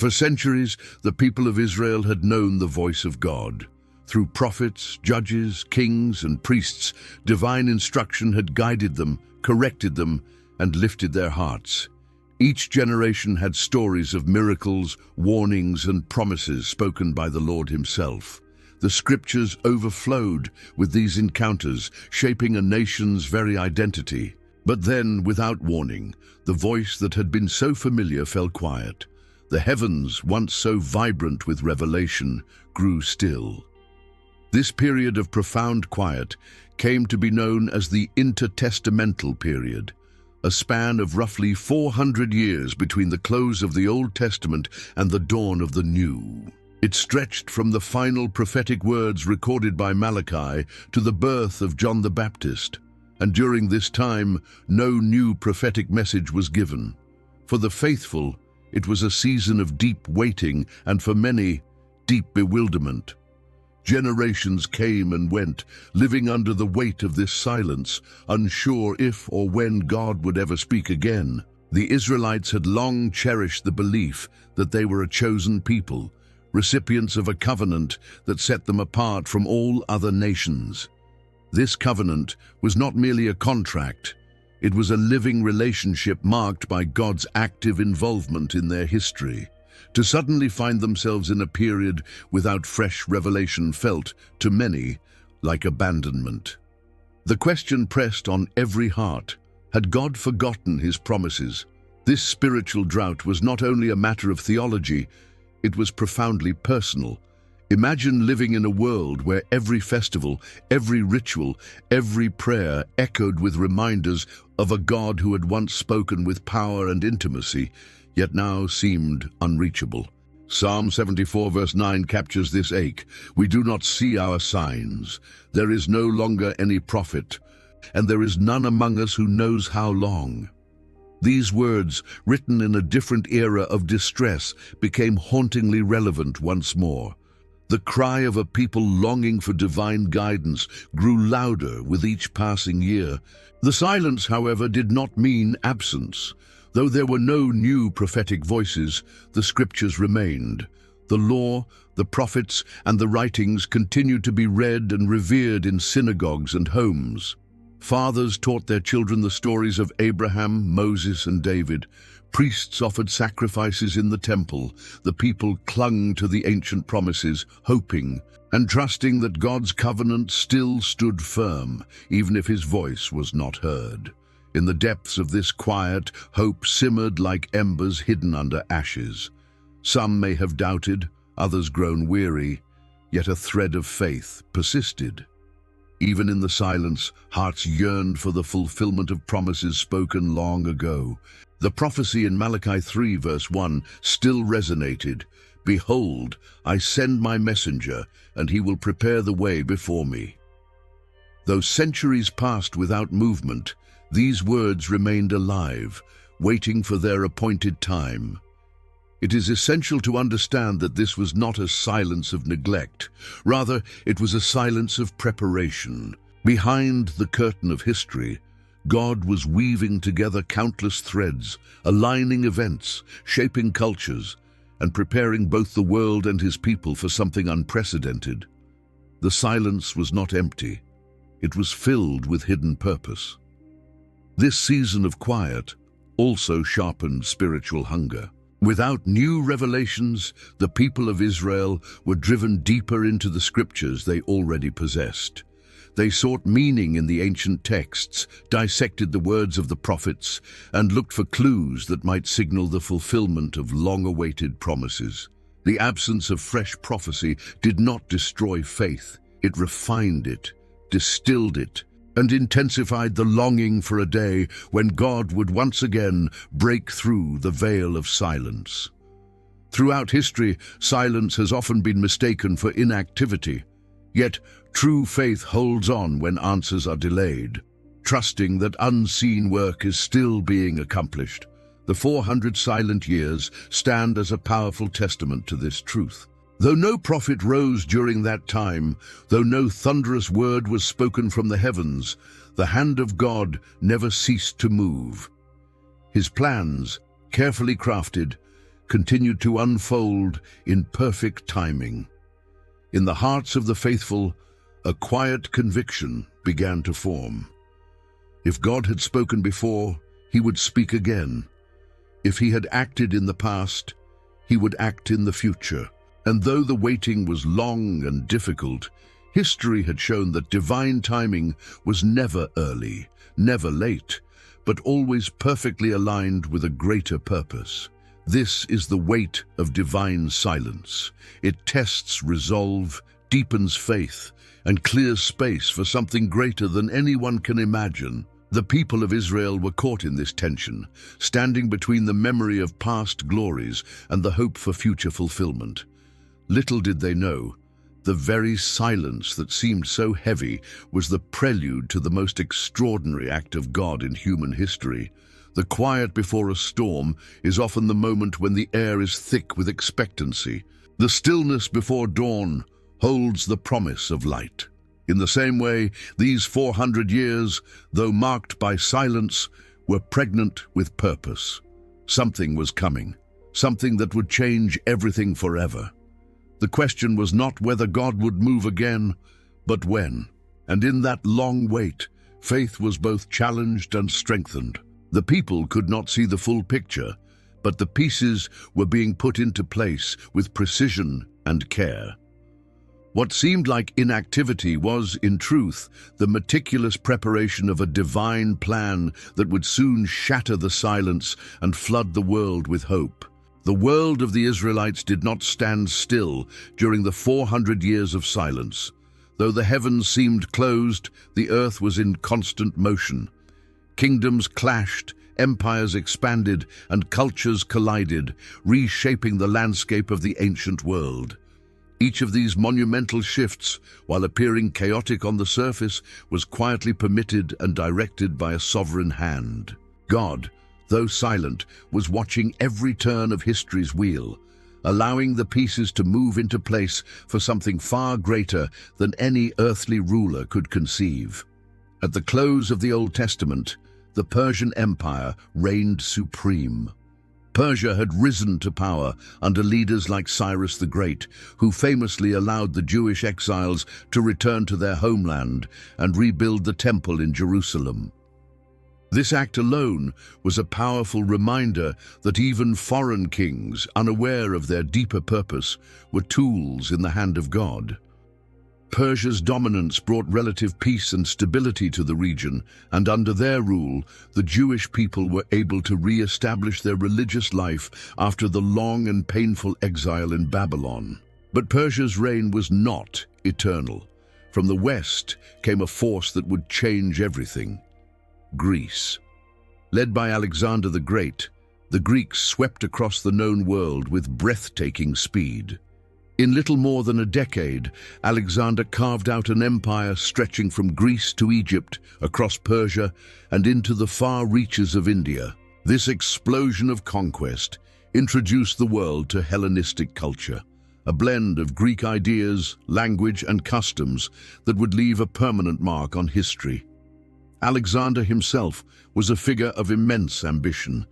For centuries, the people of Israel had known the voice of God. Through prophets, judges, kings, and priests, divine instruction had guided them, corrected them, and lifted their hearts. Each generation had stories of miracles, warnings, and promises spoken by the Lord himself. The scriptures overflowed with these encounters, shaping a nation's very identity. But then, without warning, the voice that had been so familiar fell quiet. The heavens, once so vibrant with revelation, grew still. This period of profound quiet came to be known as the intertestamental period, a span of roughly 400 years between the close of the Old Testament and the dawn of the New. It stretched from the final prophetic words recorded by Malachi to the birth of John the Baptist, and during this time no new prophetic message was given. For the faithful, it was a season of deep waiting, and for many, deep bewilderment. Generations came and went, living under the weight of this silence, unsure if or when God would ever speak again. The Israelites had long cherished the belief that they were a chosen people, recipients of a covenant that set them apart from all other nations. This covenant was not merely a contract. It was a living relationship marked by God's active involvement in their history. To suddenly find themselves in a period without fresh revelation felt, to many, like abandonment. The question pressed on every heart: had God forgotten his promises? This spiritual drought was not only a matter of theology, it was profoundly personal. Imagine living in a world where every festival, every ritual, every prayer echoed with reminders of a God who had once spoken with power and intimacy, yet now seemed unreachable. Psalm 74 verse 9 captures this ache. We do not see our signs. There is no longer any prophet, and there is none among us who knows how long. These words, written in a different era of distress, became hauntingly relevant once more. The cry of a people longing for divine guidance grew louder with each passing year. The silence, however, did not mean absence. Though there were no new prophetic voices, the scriptures remained. The law, the prophets, and the writings continued to be read and revered in synagogues and homes. Fathers taught their children the stories of Abraham, Moses, and David. Priests offered sacrifices in the temple. The people clung to the ancient promises, hoping and trusting that God's covenant still stood firm, even if his voice was not heard. In the depths of this quiet, hope simmered like embers hidden under ashes. Some may have doubted, others grown weary, yet a thread of faith persisted. Even in the silence, hearts yearned for the fulfillment of promises spoken long ago. The prophecy in Malachi 3 verse 1 still resonated. Behold, I send my messenger, and he will prepare the way before me. Though centuries passed without movement, these words remained alive, waiting for their appointed time. It is essential to understand that this was not a silence of neglect. Rather, it was a silence of preparation. Behind the curtain of history, God was weaving together countless threads, aligning events, shaping cultures, and preparing both the world and his people for something unprecedented. The silence was not empty. It was filled with hidden purpose. This season of quiet also sharpened spiritual hunger. Without new revelations, the people of Israel were driven deeper into the scriptures they already possessed. They sought meaning in the ancient texts, dissected the words of the prophets, and looked for clues that might signal the fulfillment of long-awaited promises. The absence of fresh prophecy did not destroy faith. It refined it, distilled it, and intensified the longing for a day when God would once again break through the veil of silence. Throughout history, silence has often been mistaken for inactivity. Yet, true faith holds on when answers are delayed, trusting that unseen work is still being accomplished. The 400 silent years stand as a powerful testament to this truth. Though no prophet rose during that time, though no thunderous word was spoken from the heavens, the hand of God never ceased to move. His plans, carefully crafted, continued to unfold in perfect timing. In the hearts of the faithful, a quiet conviction began to form. If God had spoken before, he would speak again. If he had acted in the past, he would act in the future. And though the waiting was long and difficult, history had shown that divine timing was never early, never late, but always perfectly aligned with a greater purpose. This is the weight of divine silence. It tests resolve, deepens faith, and clears space for something greater than anyone can imagine. The people of Israel were caught in this tension, standing between the memory of past glories and the hope for future fulfillment. Little did they know, the very silence that seemed so heavy was the prelude to the most extraordinary act of God in human history. The quiet before a storm is often the moment when the air is thick with expectancy. The stillness before dawn holds the promise of light. In the same way, these 400 years, though marked by silence, were pregnant with purpose. Something was coming, something that would change everything forever. The question was not whether God would move again, but when. And in that long wait, faith was both challenged and strengthened. The people could not see the full picture, but the pieces were being put into place with precision and care. What seemed like inactivity was, in truth, the meticulous preparation of a divine plan that would soon shatter the silence and flood the world with hope. The world of the Israelites did not stand still during the 400 years of silence. Though the heavens seemed closed, the earth was in constant motion. Kingdoms clashed, empires expanded, and cultures collided, reshaping the landscape of the ancient world. Each of these monumental shifts, while appearing chaotic on the surface, was quietly permitted and directed by a sovereign hand. God, though silent, was watching every turn of history's wheel, allowing the pieces to move into place for something far greater than any earthly ruler could conceive. At the close of the Old Testament, the Persian Empire reigned supreme. Persia had risen to power under leaders like Cyrus the Great, who famously allowed the Jewish exiles to return to their homeland and rebuild the temple in Jerusalem. This act alone was a powerful reminder that even foreign kings, unaware of their deeper purpose, were tools in the hand of God. Persia's dominance brought relative peace and stability to the region, and under their rule, the Jewish people were able to re-establish their religious life after the long and painful exile in Babylon. But Persia's reign was not eternal. From the west came a force that would change everything: Greece. Led by Alexander the Great, the Greeks swept across the known world with breathtaking speed. In little more than a decade, Alexander carved out an empire stretching from Greece to Egypt, across Persia, and into the far reaches of India. This explosion of conquest introduced the world to Hellenistic culture, a blend of Greek ideas, language, and customs that would leave a permanent mark on history. Alexander himself was a figure of immense ambition,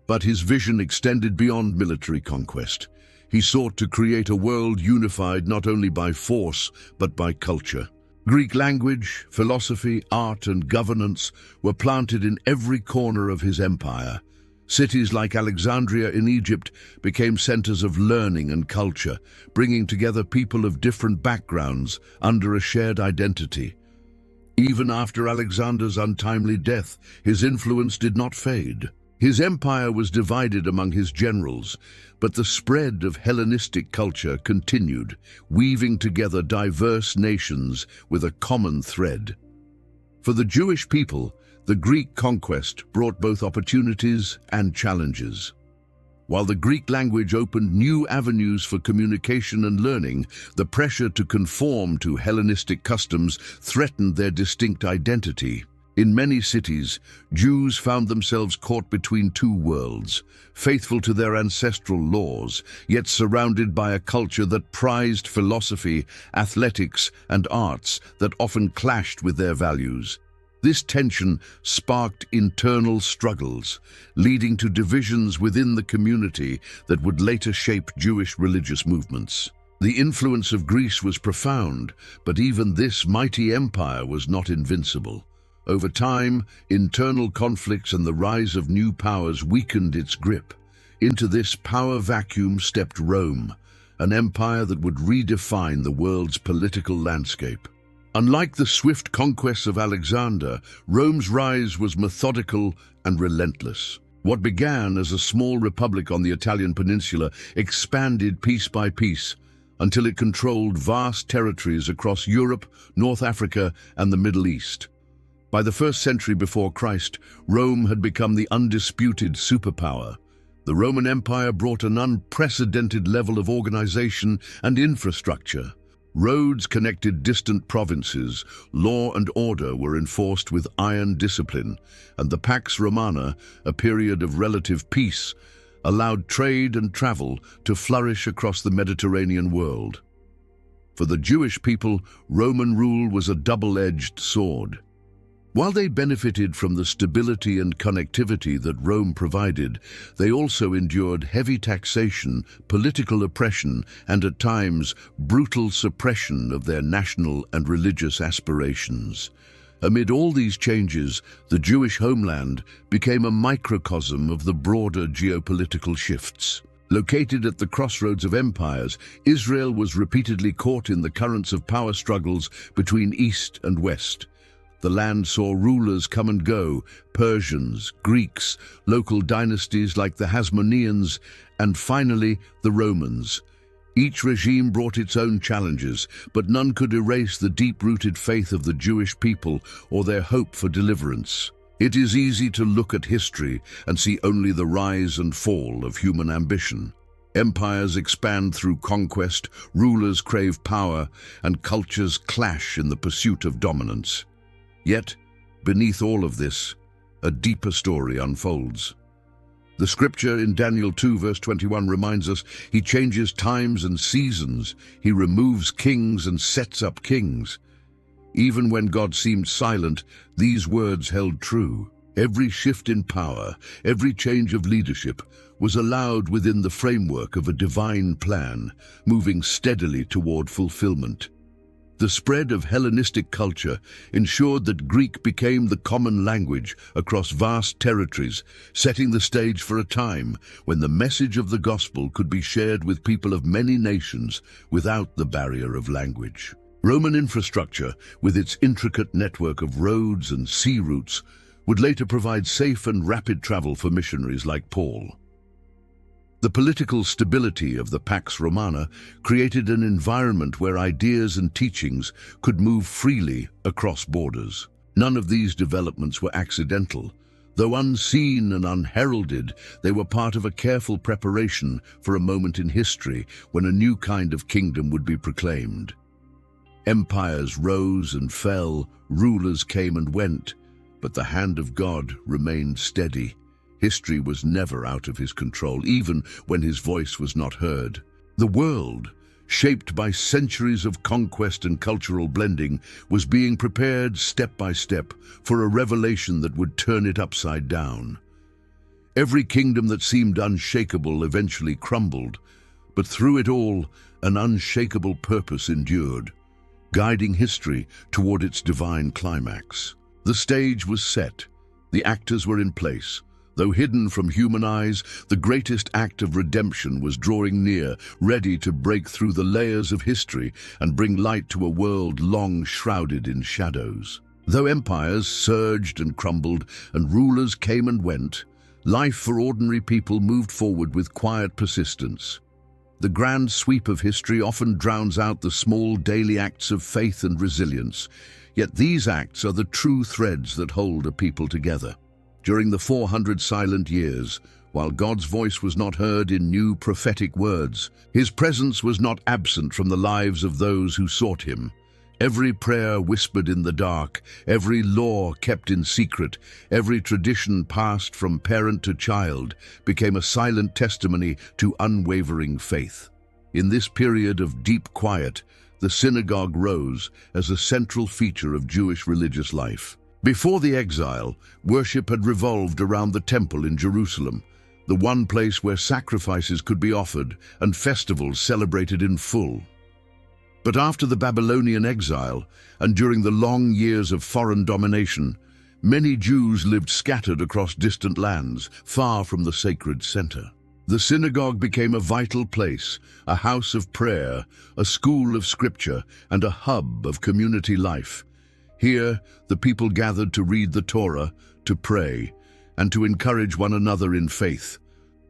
but his vision extended beyond military conquest. He sought to create a world unified not only by force, but by culture. Greek language, philosophy, art, and governance were planted in every corner of his empire. Cities like Alexandria in Egypt became centers of learning and culture, bringing together people of different backgrounds under a shared identity. Even after Alexander's untimely death, his influence did not fade. His empire was divided among his generals, but the spread of Hellenistic culture continued, weaving together diverse nations with a common thread. For the Jewish people, the Greek conquest brought both opportunities and challenges. While the Greek language opened new avenues for communication and learning, the pressure to conform to Hellenistic customs threatened their distinct identity. In many cities, Jews found themselves caught between two worlds, faithful to their ancestral laws, yet surrounded by a culture that prized philosophy, athletics, and arts that often clashed with their values. This tension sparked internal struggles, leading to divisions within the community that would later shape Jewish religious movements. The influence of Greece was profound, but even this mighty empire was not invincible. Over time, internal conflicts and the rise of new powers weakened its grip. Into this power vacuum stepped Rome, an empire that would redefine the world's political landscape. Unlike the swift conquests of Alexander, Rome's rise was methodical and relentless. What began as a small republic on the Italian peninsula expanded piece by piece until it controlled vast territories across Europe, North Africa, and the Middle East. By the 1st century before Christ, Rome had become the undisputed superpower. The Roman Empire brought an unprecedented level of organization and infrastructure. Roads connected distant provinces, law and order were enforced with iron discipline, and the Pax Romana, a period of relative peace, allowed trade and travel to flourish across the Mediterranean world. For the Jewish people, Roman rule was a double-edged sword. While they benefited from the stability and connectivity that Rome provided, they also endured heavy taxation, political oppression, and at times, brutal suppression of their national and religious aspirations. Amid all these changes, the Jewish homeland became a microcosm of the broader geopolitical shifts. Located at the crossroads of empires, Israel was repeatedly caught in the currents of power struggles between East and West. The land saw rulers come and go, Persians, Greeks, local dynasties like the Hasmoneans, and finally the Romans. Each regime brought its own challenges, but none could erase the deep-rooted faith of the Jewish people or their hope for deliverance. It is easy to look at history and see only the rise and fall of human ambition. Empires expand through conquest, rulers crave power, and cultures clash in the pursuit of dominance. Yet, beneath all of this, a deeper story unfolds. The scripture in Daniel 2 verse 21 reminds us, He changes times and seasons, He removes kings and sets up kings. Even when God seemed silent, these words held true. Every shift in power, every change of leadership, was allowed within the framework of a divine plan, moving steadily toward fulfillment. The spread of Hellenistic culture ensured that Greek became the common language across vast territories, setting the stage for a time when the message of the gospel could be shared with people of many nations without the barrier of language. Roman infrastructure, with its intricate network of roads and sea routes, would later provide safe and rapid travel for missionaries like Paul. The political stability of the Pax Romana created an environment where ideas and teachings could move freely across borders. None of these developments were accidental. Though unseen and unheralded, they were part of a careful preparation for a moment in history when a new kind of kingdom would be proclaimed. Empires rose and fell, rulers came and went, but the hand of God remained steady. History was never out of His control, even when His voice was not heard. The world, shaped by centuries of conquest and cultural blending, was being prepared step by step for a revelation that would turn it upside down. Every kingdom that seemed unshakable eventually crumbled, but through it all, an unshakable purpose endured, guiding history toward its divine climax. The stage was set, the actors were in place. Though hidden from human eyes, the greatest act of redemption was drawing near, ready to break through the layers of history and bring light to a world long shrouded in shadows. Though empires surged and crumbled and rulers came and went, life for ordinary people moved forward with quiet persistence. The grand sweep of history often drowns out the small daily acts of faith and resilience, yet these acts are the true threads that hold a people together. During the 400 silent years, while God's voice was not heard in new prophetic words, His presence was not absent from the lives of those who sought Him. Every prayer whispered in the dark, every law kept in secret, every tradition passed from parent to child became a silent testimony to unwavering faith. In this period of deep quiet, the synagogue rose as a central feature of Jewish religious life. Before the exile, worship had revolved around the temple in Jerusalem, the one place where sacrifices could be offered and festivals celebrated in full. But after the Babylonian exile, and during the long years of foreign domination, many Jews lived scattered across distant lands, far from the sacred center. The synagogue became a vital place, a house of prayer, a school of scripture, and a hub of community life. Here, the people gathered to read the Torah, to pray, and to encourage one another in faith.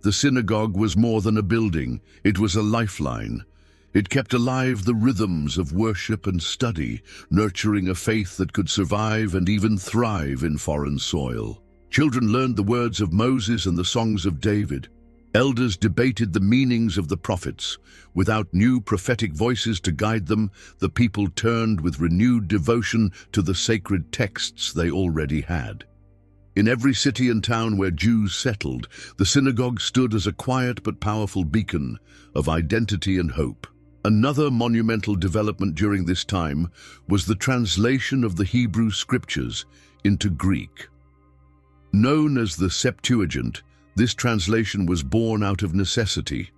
The synagogue was more than a building, it was a lifeline. It kept alive the rhythms of worship and study, nurturing a faith that could survive and even thrive in foreign soil. Children learned the words of Moses and the songs of David. Elders debated the meanings of the prophets. Without new prophetic voices to guide them, the people turned with renewed devotion to the sacred texts they already had. In every city and town where Jews settled, the synagogue stood as a quiet but powerful beacon of identity and hope. Another monumental development during this time was the translation of the Hebrew scriptures into Greek. Known as the Septuagint, this translation was born out of necessity.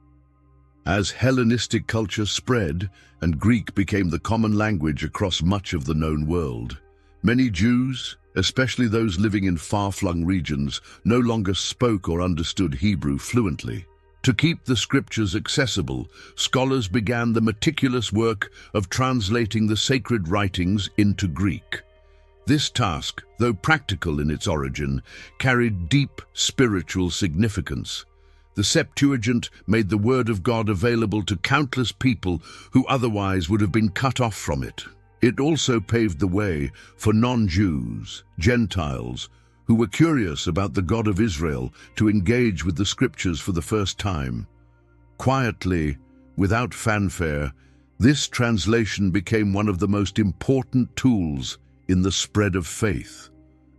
As Hellenistic culture spread and Greek became the common language across much of the known world, many Jews, especially those living in far-flung regions, no longer spoke or understood Hebrew fluently. To keep the scriptures accessible, scholars began the meticulous work of translating the sacred writings into Greek. This task, though practical in its origin, carried deep spiritual significance. The Septuagint made the Word of God available to countless people who otherwise would have been cut off from it. It also paved the way for non-Jews, Gentiles, who were curious about the God of Israel to engage with the scriptures for the first time. Quietly, without fanfare, this translation became one of the most important tools in the spread of faith,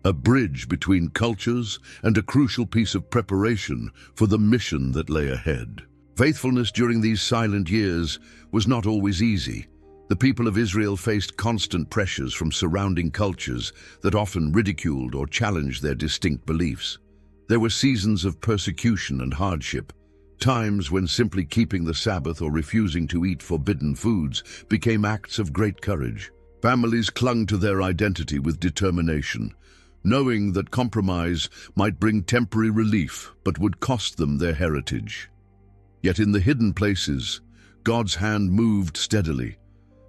a bridge between cultures and a crucial piece of preparation for the mission that lay ahead. Faithfulness during these silent years was not always easy. The people of Israel faced constant pressures from surrounding cultures that often ridiculed or challenged their distinct beliefs. There were seasons of persecution and hardship, times when simply keeping the Sabbath or refusing to eat forbidden foods became acts of great courage. Families clung to their identity with determination, knowing that compromise might bring temporary relief but would cost them their heritage. Yet in the hidden places, God's hand moved steadily.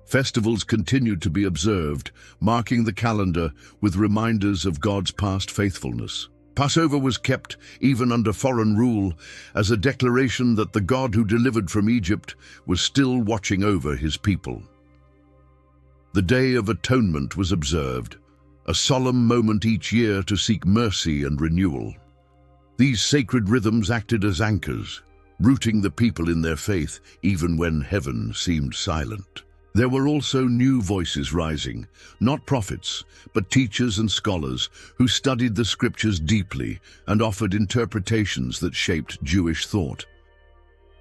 Festivals continued to be observed, marking the calendar with reminders of God's past faithfulness. Passover was kept even under foreign rule as a declaration that the God who delivered from Egypt was still watching over his people. The Day of Atonement was observed, a solemn moment each year to seek mercy and renewal. These sacred rhythms acted as anchors, rooting the people in their faith even when heaven seemed silent. There were also new voices rising, not prophets, but teachers and scholars who studied the scriptures deeply and offered interpretations that shaped Jewish thought.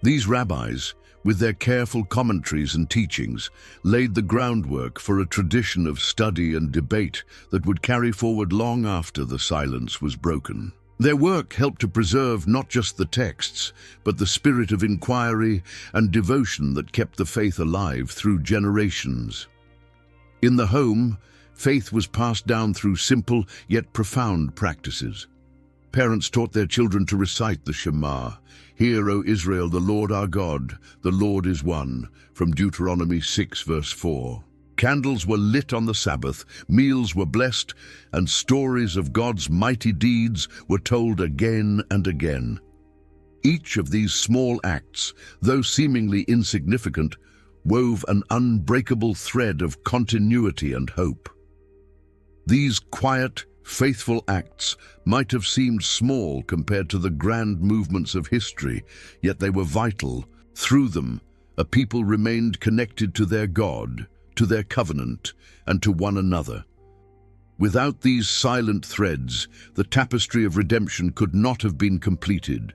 These rabbis, with their careful commentaries and teachings, laid the groundwork for a tradition of study and debate that would carry forward long after the silence was broken. Their work helped to preserve not just the texts, but the spirit of inquiry and devotion that kept the faith alive through generations. In the home, faith was passed down through simple yet profound practices. Parents taught their children to recite the Shema, "Hear, O Israel, the Lord our God, the Lord is one," from Deuteronomy 6 verse 4. Candles were lit on the Sabbath, meals were blessed, and stories of God's mighty deeds were told again and again. Each of these small acts, though seemingly insignificant, wove an unbreakable thread of continuity and hope. These quiet, faithful acts might have seemed small compared to the grand movements of history, yet they were vital. Through them, a people remained connected to their God, to their covenant, and to one another. Without these silent threads, the tapestry of redemption could not have been completed.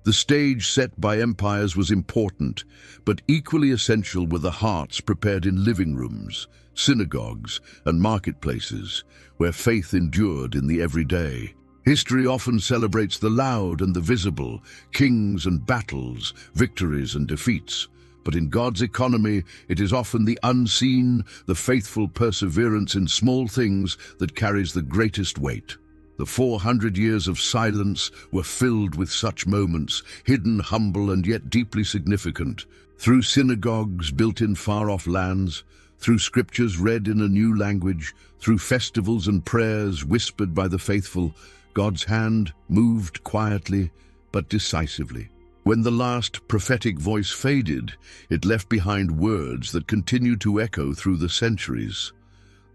The stage set by empires was important, but equally essential were the hearts prepared in living rooms, synagogues, and marketplaces, where faith endured in the everyday. History often celebrates the loud and the visible, kings and battles, victories and defeats. But in God's economy, it is often the unseen, the faithful perseverance in small things that carries the greatest weight. The 400 years of silence were filled with such moments, hidden, humble, and yet deeply significant. Through synagogues built in far-off lands, through scriptures read in a new language, through festivals and prayers whispered by the faithful, God's hand moved quietly but decisively. When the last prophetic voice faded, it left behind words that continued to echo through the centuries.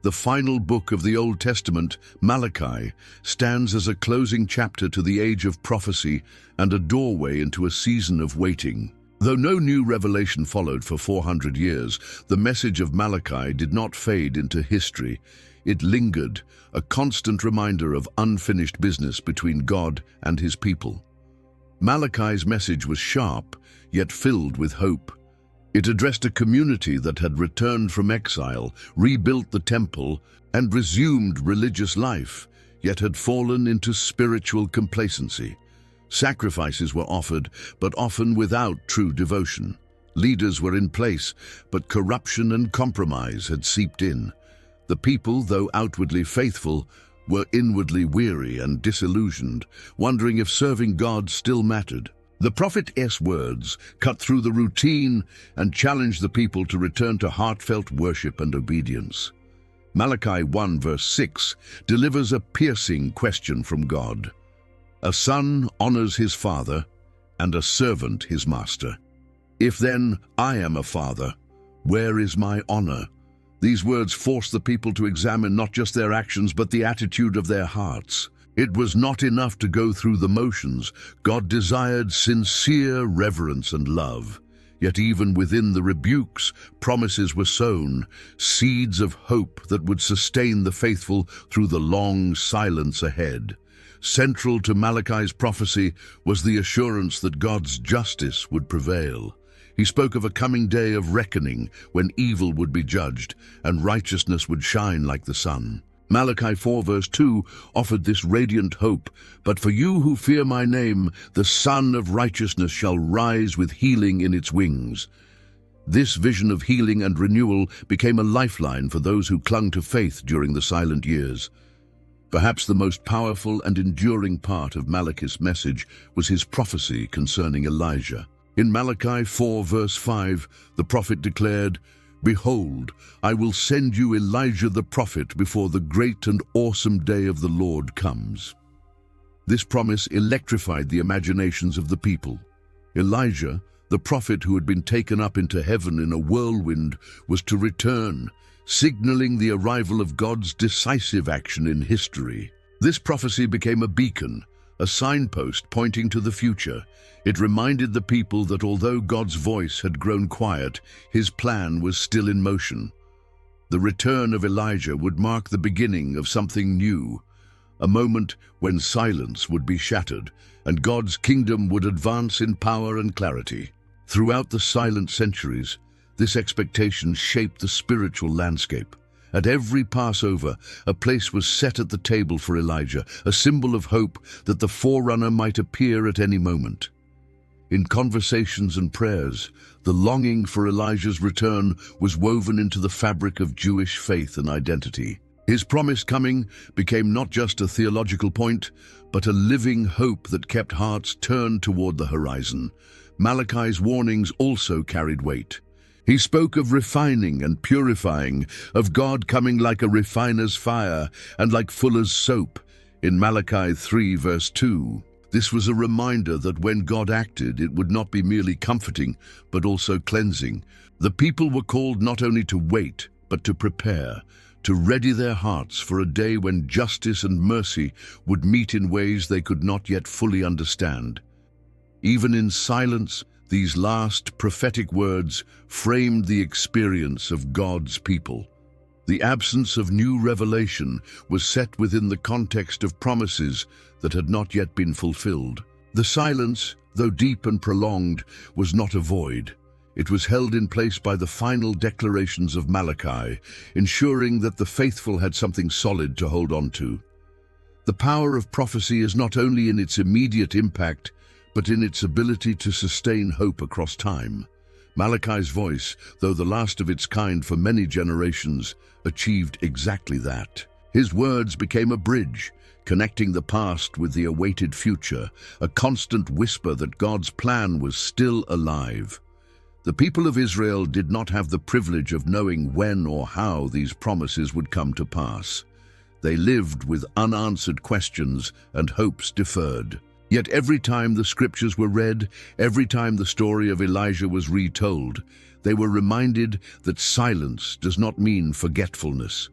The final book of the Old Testament, Malachi, stands as a closing chapter to the age of prophecy and a doorway into a season of waiting. Though no new revelation followed for 400 years, the message of Malachi did not fade into history. It lingered, a constant reminder of unfinished business between God and his people. Malachi's message was sharp, yet filled with hope. It addressed a community that had returned from exile, rebuilt the temple, and resumed religious life, yet had fallen into spiritual complacency. Sacrifices were offered, but often without true devotion. Leaders were in place, but corruption and compromise had seeped in. The people, though outwardly faithful, were inwardly weary and disillusioned, wondering if serving God still mattered. The prophet's words cut through the routine and challenged the people to return to heartfelt worship and obedience. Malachi 1 verse 6 delivers a piercing question from God. A son honors his father, and a servant his master. If then I am a father, where is my honor? These words force the people to examine not just their actions but the attitude of their hearts. It was not enough to go through the motions. God desired sincere reverence and love. Yet even within the rebukes, promises were sown, seeds of hope that would sustain the faithful through the long silence ahead. Central to Malachi's prophecy was the assurance that God's justice would prevail. He spoke of a coming day of reckoning when evil would be judged and righteousness would shine like the sun. Malachi 4 verse 2 offered this radiant hope, "But for you who fear my name, the Sun of Righteousness shall rise with healing in its wings." This vision of healing and renewal became a lifeline for those who clung to faith during the silent years. Perhaps the most powerful and enduring part of Malachi's message was his prophecy concerning Elijah. In Malachi 4 verse 5, the prophet declared, "Behold, I will send you Elijah the prophet before the great and awesome day of the Lord comes." This promise electrified the imaginations of the people. Elijah, the prophet who had been taken up into heaven in a whirlwind, was to return, signaling the arrival of God's decisive action in history. This prophecy became a beacon, a signpost pointing to the future. It reminded the people that although God's voice had grown quiet, his plan was still in motion. The return of Elijah would mark the beginning of something new, a moment when silence would be shattered and God's kingdom would advance in power and clarity. Throughout the silent centuries, this expectation shaped the spiritual landscape. At every Passover, a place was set at the table for Elijah, a symbol of hope that the forerunner might appear at any moment. In conversations and prayers, the longing for Elijah's return was woven into the fabric of Jewish faith and identity. His promised coming became not just a theological point, but a living hope that kept hearts turned toward the horizon. Malachi's warnings also carried weight. He spoke of refining and purifying, of God coming like a refiner's fire and like fuller's soap. In Malachi 3 verse 2, this was a reminder that when God acted, it would not be merely comforting, but also cleansing. The people were called not only to wait, but to prepare, to ready their hearts for a day when justice and mercy would meet in ways they could not yet fully understand. Even in silence, these last prophetic words framed the experience of God's people. The absence of new revelation was set within the context of promises that had not yet been fulfilled. The silence, though deep and prolonged, was not a void. It was held in place by the final declarations of Malachi, ensuring that the faithful had something solid to hold on to. The power of prophecy is not only in its immediate impact, but in its ability to sustain hope across time. Malachi's voice, though the last of its kind for many generations, achieved exactly that. His words became a bridge, connecting the past with the awaited future, a constant whisper that God's plan was still alive. The people of Israel did not have the privilege of knowing when or how these promises would come to pass. They lived with unanswered questions and hopes deferred. Yet every time the scriptures were read, every time the story of Elijah was retold, they were reminded that silence does not mean forgetfulness.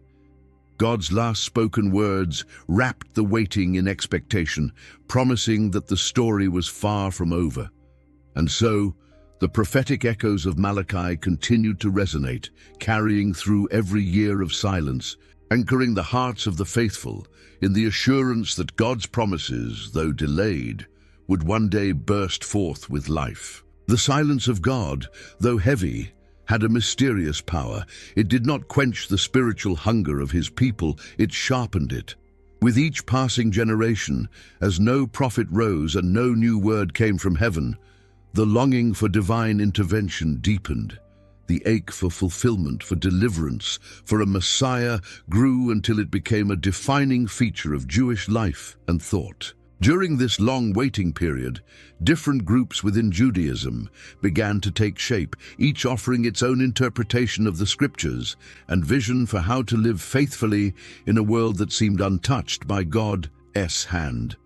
God's last spoken words wrapped the waiting in expectation, promising that the story was far from over. And so, the prophetic echoes of Malachi continued to resonate, carrying through every year of silence, anchoring the hearts of the faithful in the assurance that God's promises, though delayed, would one day burst forth with life. The silence of God, though heavy, had a mysterious power. It did not quench the spiritual hunger of his people, it sharpened it. With each passing generation, as no prophet rose and no new word came from heaven, the longing for divine intervention deepened. The ache for fulfillment, for deliverance, for a Messiah grew until it became a defining feature of Jewish life and thought. During this long waiting period, different groups within Judaism began to take shape, each offering its own interpretation of the scriptures and vision for how to live faithfully in a world that seemed untouched by God's hand.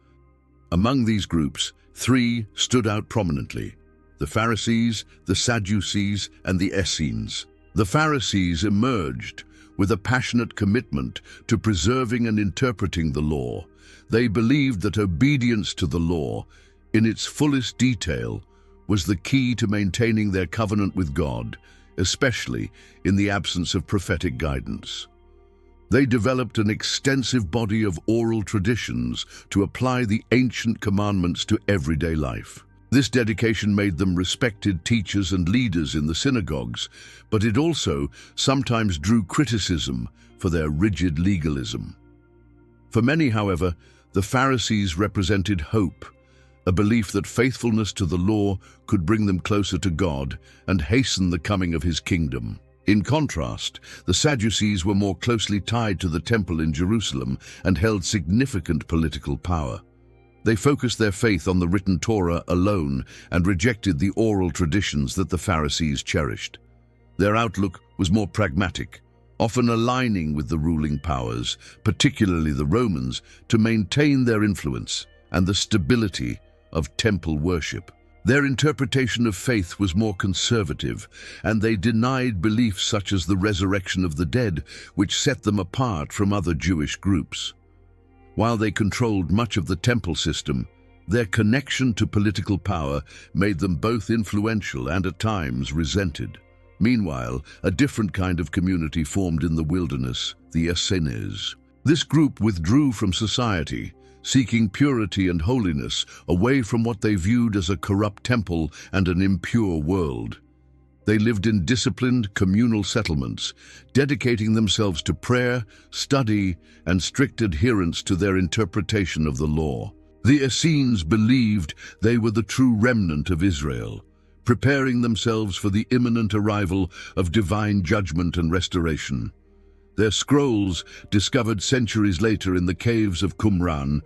Among these groups, three stood out prominently: the Pharisees, the Sadducees, and the Essenes. The Pharisees emerged with a passionate commitment to preserving and interpreting the law. They believed that obedience to the law, in its fullest detail, was the key to maintaining their covenant with God, especially in the absence of prophetic guidance. They developed an extensive body of oral traditions to apply the ancient commandments to everyday life. This dedication made them respected teachers and leaders in the synagogues, but it also sometimes drew criticism for their rigid legalism. For many, however, the Pharisees represented hope, a belief that faithfulness to the law could bring them closer to God and hasten the coming of his kingdom. In contrast, the Sadducees were more closely tied to the temple in Jerusalem and held significant political power. They focused their faith on the written Torah alone and rejected the oral traditions that the Pharisees cherished. Their outlook was more pragmatic, often aligning with the ruling powers, particularly the Romans, to maintain their influence and the stability of temple worship. Their interpretation of faith was more conservative, and they denied beliefs such as the resurrection of the dead, which set them apart from other Jewish groups. While they controlled much of the temple system, their connection to political power made them both influential and at times resented. Meanwhile, a different kind of community formed in the wilderness, the Essenes. This group withdrew from society, seeking purity and holiness away from what they viewed as a corrupt temple and an impure world. They lived in disciplined, communal settlements, dedicating themselves to prayer, study, and strict adherence to their interpretation of the law. The Essenes believed they were the true remnant of Israel, preparing themselves for the imminent arrival of divine judgment and restoration. Their scrolls, discovered centuries later in the caves of Qumran,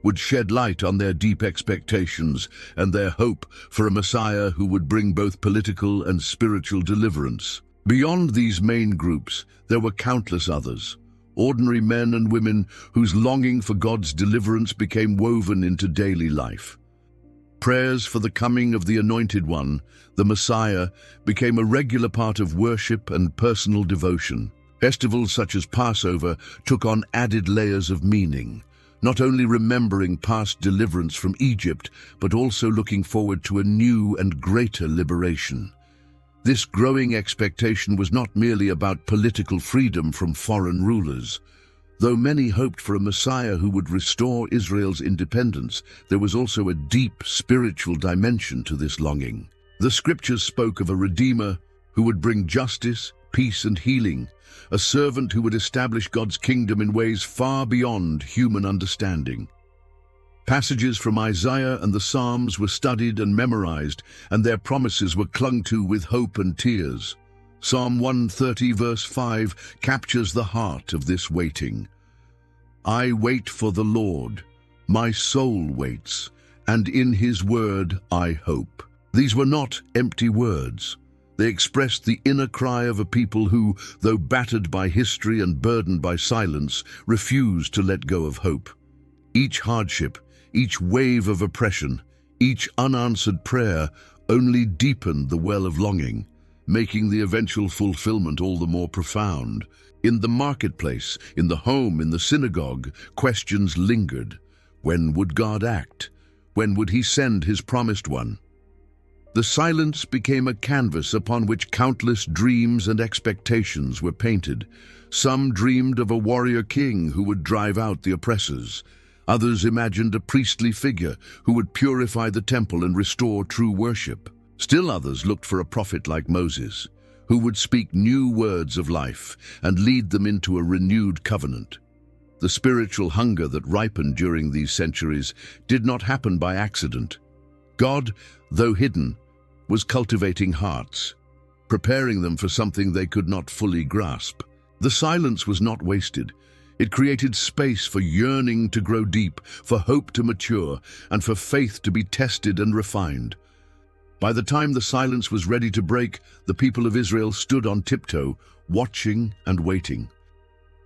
would shed light on their deep expectations and their hope for a Messiah who would bring both political and spiritual deliverance. Beyond these main groups, there were countless others, ordinary men and women whose longing for God's deliverance became woven into daily life. Prayers for the coming of the Anointed One, the Messiah, became a regular part of worship and personal devotion. Festivals such as Passover took on added layers of meaning, not only remembering past deliverance from Egypt, but also looking forward to a new and greater liberation. This growing expectation was not merely about political freedom from foreign rulers. Though many hoped for a Messiah who would restore Israel's independence, there was also a deep spiritual dimension to this longing. The scriptures spoke of a Redeemer who would bring justice, peace, and healing, a servant who would establish God's kingdom in ways far beyond human understanding. Passages from Isaiah and the Psalms were studied and memorized, and their promises were clung to with hope and tears. Psalm 130 verse 5 captures the heart of this waiting. I wait for the Lord, my soul waits, and in his word I hope. These were not empty words. They expressed the inner cry of a people who, though battered by history and burdened by silence, refused to let go of hope. Each hardship, each wave of oppression, each unanswered prayer only deepened the well of longing, making the eventual fulfillment all the more profound. In the marketplace, in the home, in the synagogue, questions lingered. When would God act? When would he send his promised one? The silence became a canvas upon which countless dreams and expectations were painted. Some dreamed of a warrior king who would drive out the oppressors. Others imagined a priestly figure who would purify the temple and restore true worship. Still others looked for a prophet like Moses, who would speak new words of life and lead them into a renewed covenant. The spiritual hunger that ripened during these centuries did not happen by accident. God, though hidden, was cultivating hearts, preparing them for something they could not fully grasp. The silence was not wasted. It created space for yearning to grow deep, for hope to mature, and for faith to be tested and refined. By the time the silence was ready to break, the people of Israel stood on tiptoe, watching and waiting.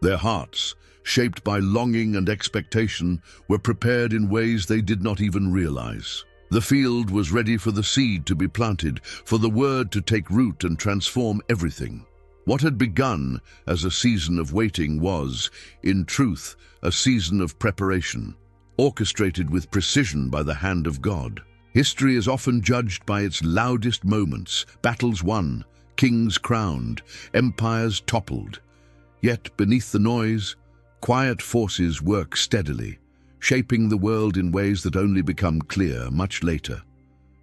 Their hearts, shaped by longing and expectation, were prepared in ways they did not even realize. The field was ready for the seed to be planted, for the word to take root and transform everything. What had begun as a season of waiting was, in truth, a season of preparation, orchestrated with precision by the hand of God. History is often judged by its loudest moments, battles won, kings crowned, empires toppled. Yet beneath the noise, quiet forces work steadily, shaping the world in ways that only become clear much later.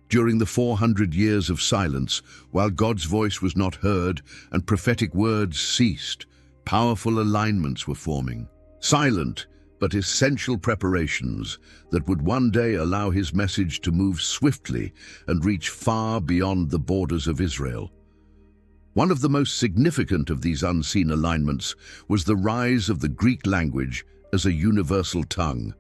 During the 400 years of silence, while God's voice was not heard and prophetic words ceased, powerful alignments were forming. Silent, but essential preparations that would one day allow his message to move swiftly and reach far beyond the borders of Israel. One of the most significant of these unseen alignments was the rise of the Greek language as a universal tongue.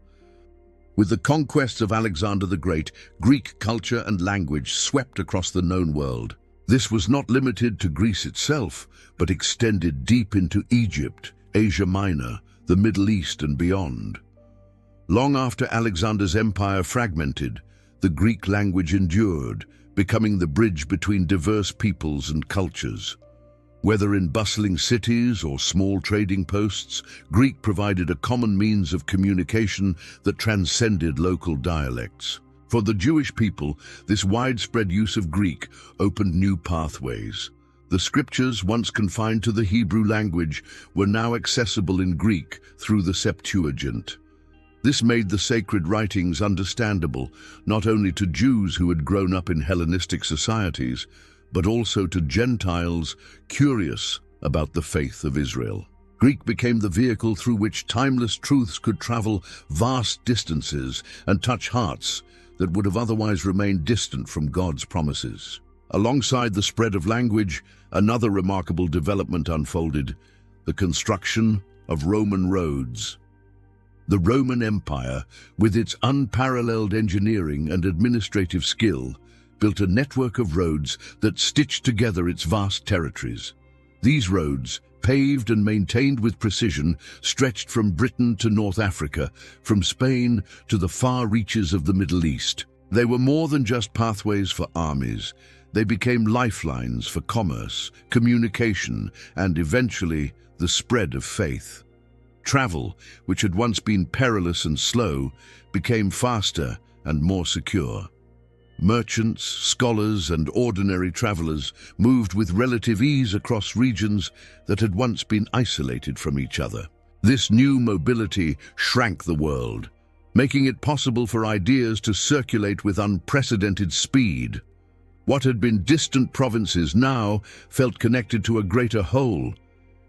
With the conquests of Alexander the Great, Greek culture and language swept across the known world. This was not limited to Greece itself, but extended deep into Egypt, Asia Minor, the Middle East and beyond. Long after Alexander's empire fragmented, the Greek language endured, becoming the bridge between diverse peoples and cultures. Whether in bustling cities or small trading posts, Greek provided a common means of communication that transcended local dialects. For the Jewish people, this widespread use of Greek opened new pathways. The scriptures, once confined to the Hebrew language, were now accessible in Greek through the Septuagint. This made the sacred writings understandable not only to Jews who had grown up in Hellenistic societies, but also to Gentiles curious about the faith of Israel. Greek became the vehicle through which timeless truths could travel vast distances and touch hearts that would have otherwise remained distant from God's promises. Alongside the spread of language, another remarkable development unfolded: the construction of Roman roads. The Roman Empire, with its unparalleled engineering and administrative skill, built a network of roads that stitched together its vast territories. These roads, paved and maintained with precision, stretched from Britain to North Africa, from Spain to the far reaches of the Middle East. They were more than just pathways for armies. They became lifelines for commerce, communication, and eventually the spread of faith. Travel, which had once been perilous and slow, became faster and more secure. Merchants, scholars, and ordinary travelers moved with relative ease across regions that had once been isolated from each other. This new mobility shrank the world, making it possible for ideas to circulate with unprecedented speed. What had been distant provinces now felt connected to a greater whole,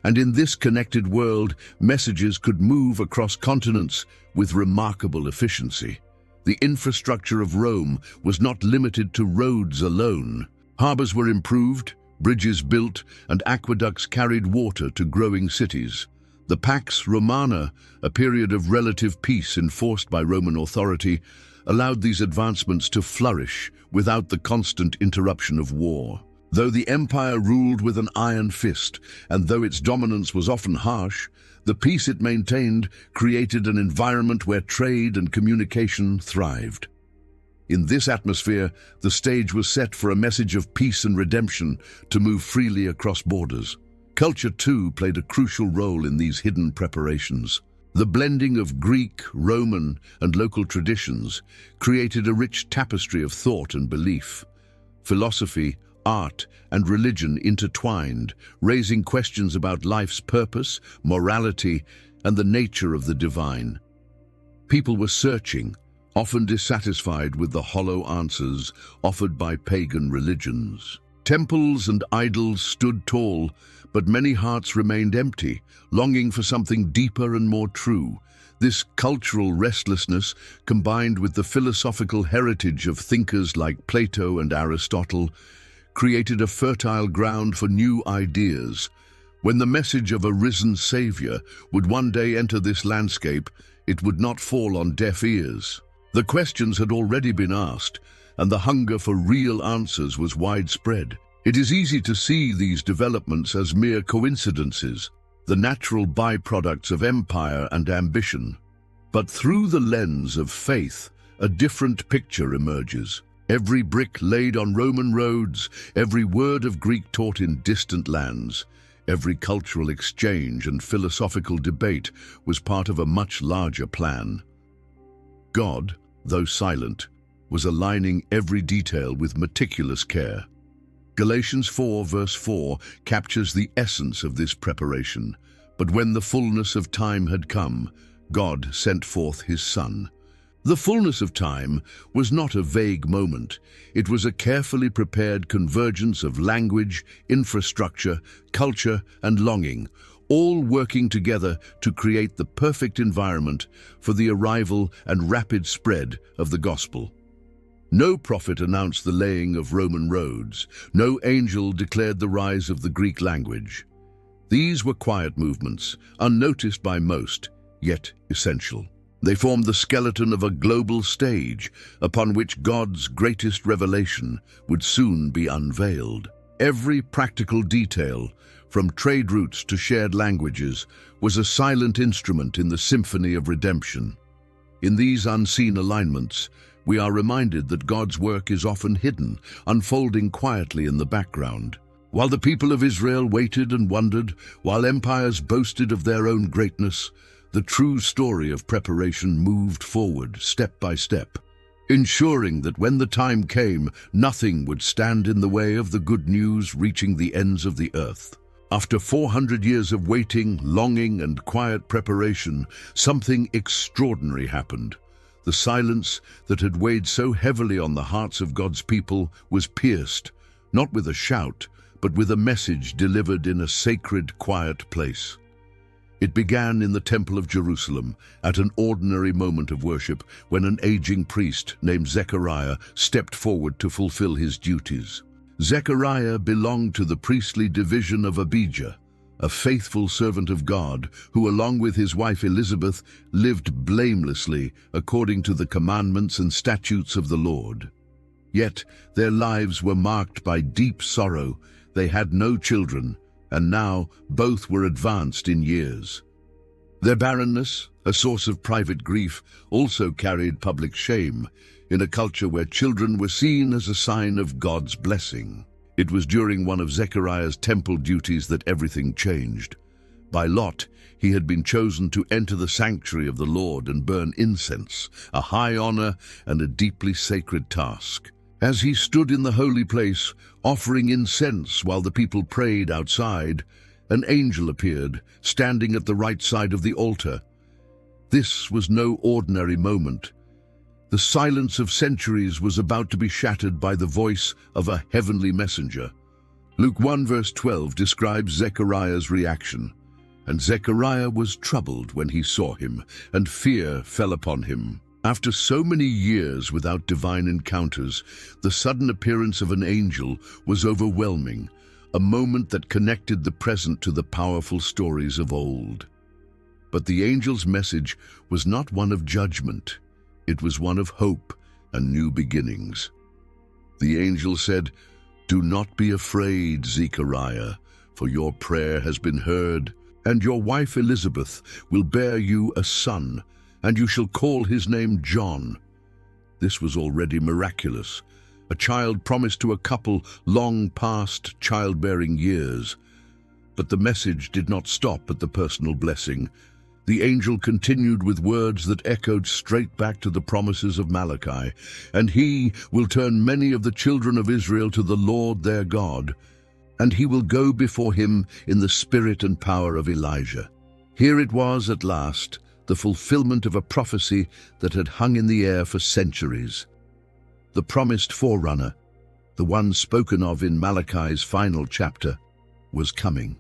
and in this connected world, messages could move across continents with remarkable efficiency. The infrastructure of Rome was not limited to roads alone. Harbors were improved, bridges built, and aqueducts carried water to growing cities. The Pax Romana, a period of relative peace enforced by Roman authority, allowed these advancements to flourish without the constant interruption of war. Though the empire ruled with an iron fist, and though its dominance was often harsh, the peace it maintained created an environment where trade and communication thrived. In this atmosphere, the stage was set for a message of peace and redemption to move freely across borders. Culture, too, played a crucial role in these hidden preparations. The blending of Greek, Roman, and local traditions created a rich tapestry of thought and belief. Philosophy, art, and religion intertwined, raising questions about life's purpose, morality, and the nature of the divine. People were searching, often dissatisfied with the hollow answers offered by pagan religions. Temples and idols stood tall, but many hearts remained empty, longing for something deeper and more true. This cultural restlessness, combined with the philosophical heritage of thinkers like Plato and Aristotle, created a fertile ground for new ideas. When the message of a risen savior would one day enter this landscape, it would not fall on deaf ears. The questions had already been asked, and the hunger for real answers was widespread. It is easy to see these developments as mere coincidences, the natural byproducts of empire and ambition. But through the lens of faith, a different picture emerges. Every brick laid on Roman roads, every word of Greek taught in distant lands, every cultural exchange and philosophical debate was part of a much larger plan. God, though silent, was aligning every detail with meticulous care. Galatians 4 verse 4 captures the essence of this preparation. But when the fullness of time had come, God sent forth his Son. The fullness of time was not a vague moment. It was a carefully prepared convergence of language, infrastructure, culture, and longing, all working together to create the perfect environment for the arrival and rapid spread of the gospel. No prophet announced the laying of Roman roads. No angel declared the rise of the Greek language. These were quiet movements, unnoticed by most, yet essential. They formed the skeleton of a global stage upon which God's greatest revelation would soon be unveiled. Every practical detail, from trade routes to shared languages, was a silent instrument in the symphony of redemption. In these unseen alignments, we are reminded that God's work is often hidden, unfolding quietly in the background. While the people of Israel waited and wondered, while empires boasted of their own greatness, the true story of preparation moved forward step by step, ensuring that when the time came, nothing would stand in the way of the good news reaching the ends of the earth. After 400 years of waiting, longing, and quiet preparation, something extraordinary happened. The silence that had weighed so heavily on the hearts of God's people was pierced, not with a shout, but with a message delivered in a sacred, quiet place. It began in the Temple of Jerusalem, at an ordinary moment of worship, when an aging priest named Zechariah stepped forward to fulfill his duties. Zechariah belonged to the priestly division of Abijah, a faithful servant of God who, along with his wife Elizabeth, lived blamelessly according to the commandments and statutes of the Lord. Yet their lives were marked by deep sorrow. They had no children, and now both were advanced in years. Their barrenness, a source of private grief, also carried public shame in a culture where children were seen as a sign of God's blessing. It was during one of Zechariah's temple duties that everything changed. By lot, he had been chosen to enter the sanctuary of the Lord and burn incense, a high honor and a deeply sacred task. As he stood in the holy place, offering incense while the people prayed outside, An angel appeared, standing at the right side of the altar. This was no ordinary moment. The silence of centuries was about to be shattered by the voice of a heavenly messenger. Luke 1 verse 12 describes Zechariah's reaction. And Zechariah was troubled when he saw him, and fear fell upon him. After so many years without divine encounters, the sudden appearance of an angel was overwhelming, a moment that connected the present to the powerful stories of old. But the angel's message was not one of judgment. It was one of hope and new beginnings. The angel said, "Do not be afraid, Zechariah, for your prayer has been heard, and your wife Elizabeth will bear you a son, and you shall call his name John." This was already miraculous, a child promised to a couple long past childbearing years. But the message did not stop at the personal blessing. The angel continued with words that echoed straight back to the promises of Malachi, "And he will turn many of the children of Israel to the Lord their God, and he will go before him in the spirit and power of Elijah." Here it was at last, the fulfillment of a prophecy that had hung in the air for centuries. The promised forerunner, the one spoken of in Malachi's final chapter, was coming.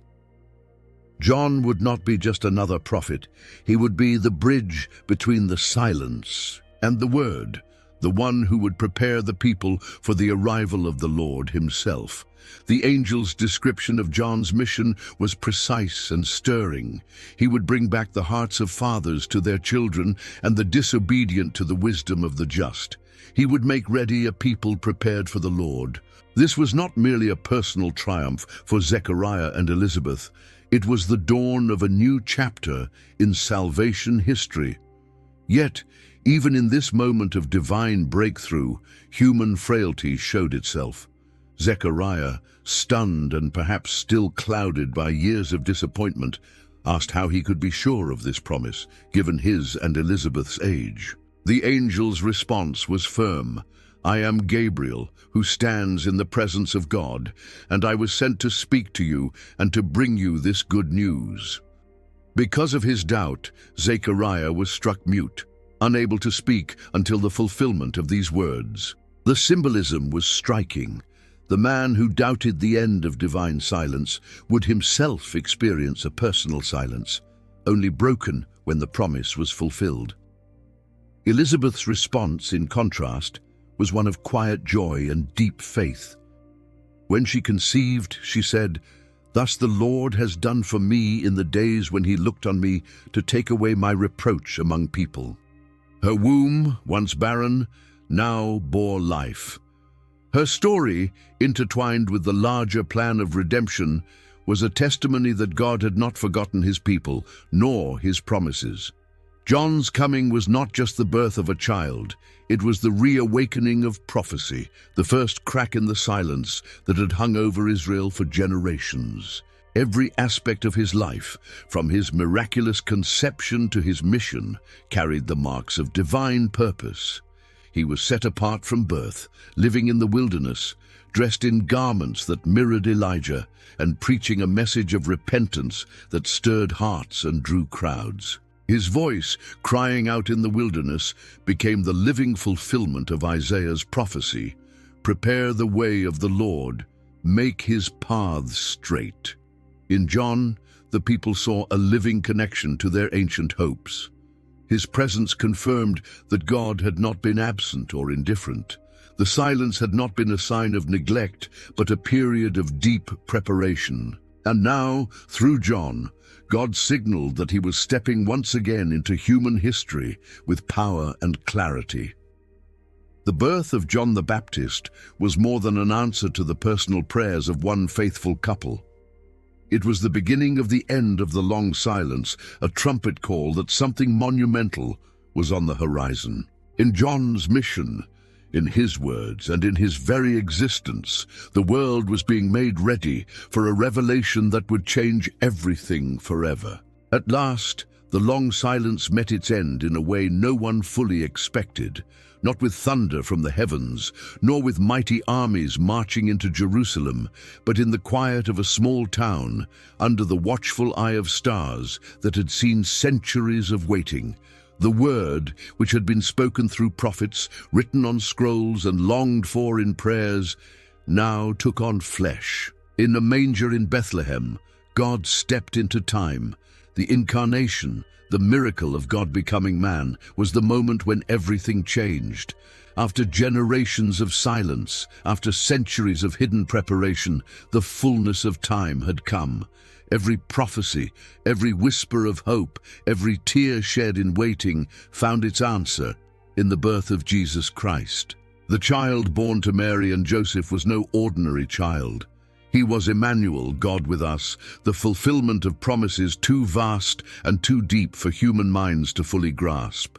John would not be just another prophet. He would be the bridge between the silence and the word, the one who would prepare the people for the arrival of the Lord himself. The angel's description of John's mission was precise and stirring. He would bring back the hearts of fathers to their children and the disobedient to the wisdom of the just. He would make ready a people prepared for the Lord. This was not merely a personal triumph for Zechariah and Elizabeth. It was the dawn of a new chapter in salvation history. Yet, even in this moment of divine breakthrough, human frailty showed itself. Zechariah, stunned and perhaps still clouded by years of disappointment, asked how he could be sure of this promise, given his and Elizabeth's age. The angel's response was firm. "I am Gabriel, who stands in the presence of God, and I was sent to speak to you and to bring you this good news." Because of his doubt, Zechariah was struck mute, unable to speak until the fulfillment of these words. The symbolism was striking. The man who doubted the end of divine silence would himself experience a personal silence, only broken when the promise was fulfilled. Elizabeth's response, in contrast, was one of quiet joy and deep faith. When she conceived, she said, "Thus the Lord has done for me in the days when he looked on me to take away my reproach among people." Her womb, once barren, now bore life. Her story, intertwined with the larger plan of redemption, was a testimony that God had not forgotten his people, nor his promises. John's coming was not just the birth of a child, it was the reawakening of prophecy, the first crack in the silence that had hung over Israel for generations. Every aspect of his life, from his miraculous conception to his mission, carried the marks of divine purpose. He was set apart from birth, living in the wilderness, dressed in garments that mirrored Elijah, and preaching a message of repentance that stirred hearts and drew crowds. His voice, crying out in the wilderness, became the living fulfillment of Isaiah's prophecy. "Prepare the way of the Lord, make his paths straight." In John, the people saw a living connection to their ancient hopes. His presence confirmed that God had not been absent or indifferent. The silence had not been a sign of neglect, but a period of deep preparation. And now, through John, God signaled that he was stepping once again into human history with power and clarity. The birth of John the Baptist was more than an answer to the personal prayers of one faithful couple. It was the beginning of the end of the long silence, a trumpet call that something monumental was on the horizon. In John's mission, in his words and in his very existence, the world was being made ready for a revelation that would change everything forever. At last, The long silence met its end in a way no one fully expected, not with thunder from the heavens, nor with mighty armies marching into Jerusalem, but in the quiet of a small town, under the watchful eye of stars that had seen centuries of waiting. The word, which had been spoken through prophets, written on scrolls and longed for in prayers, now took on flesh. In a manger in Bethlehem, God stepped into time. The incarnation, the miracle of God becoming man, was the moment when everything changed. After generations of silence, after centuries of hidden preparation, the fullness of time had come. Every prophecy, every whisper of hope, every tear shed in waiting found its answer in the birth of Jesus Christ. The child born to Mary and Joseph was no ordinary child. He was Emmanuel, God with us, the fulfillment of promises too vast and too deep for human minds to fully grasp.